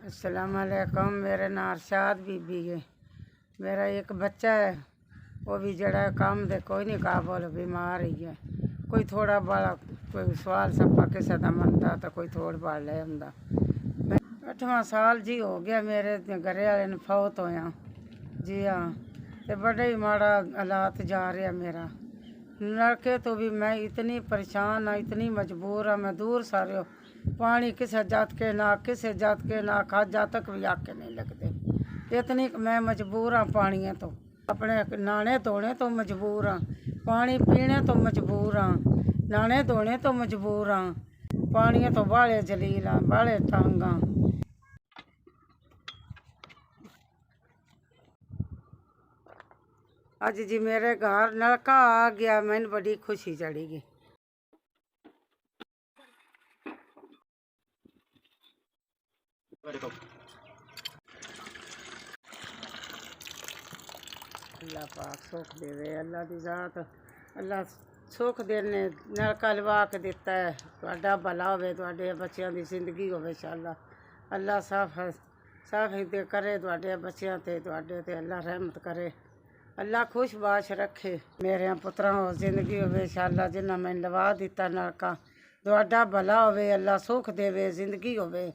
अस्सलाम वालेकुम। मेरा नाम अरशाद बीबी है। मेरा एक बच्चा है, वो भी जड़ा काम दे कोई नहीं काबल, बीमार ही है। कोई थोड़ा बड़ा कोई सवाल सप्पा किसी का मनता तो कोई थोड़ा बड़ा ले आंदा। 8वां साल जी हो गया मेरे घरे वाले ने फौत होया जी। हाँ, तो बड़े ही माड़ा हालात जा रहा मेरा। लड़के तो भी मैं इतनी परेशान हाँ, इतनी मजबूर हाँ। मैं दूर सारे पानी किसे जात के ना, किसे जात के ना, खा जा तक भी आके नहीं लगते। इतनी मैं मजबूर हाँ। पानी है तो अपने नहाने धोने तो मजबूर हाँ, पानी पीने तो मजबूर हाँ, नहाने धोने तो मजबूर हाँ। पानी तो बाले जलील हाँ, बाले तंग हाँ। अज जी मेरे घर नलका आ गया, मैंने बड़ी खुशी चढ़ी। अल्लाह पाक सुख देवे, अल्लाह की जात, अल्लाह सुख देने नलका लवा के दिता है। तुहाडा भला होवे, तुहाडे बच्चों की जिंदगी होवे इंशाअल्लाह। अल्लाह साफ दे करे तुहाडे बच्चों ते, तुहाडे ते अल्लाह रहमत करे, अल्लाह खुश बाश रखे। मेरे पुत्रा हो जिंदगी होवे इंशाअल्लाह। जिन्ना मैंने लवा दिता नलका, तुहाडा भला होवे, अल्लाह सुख देवे, जिंदगी होवे।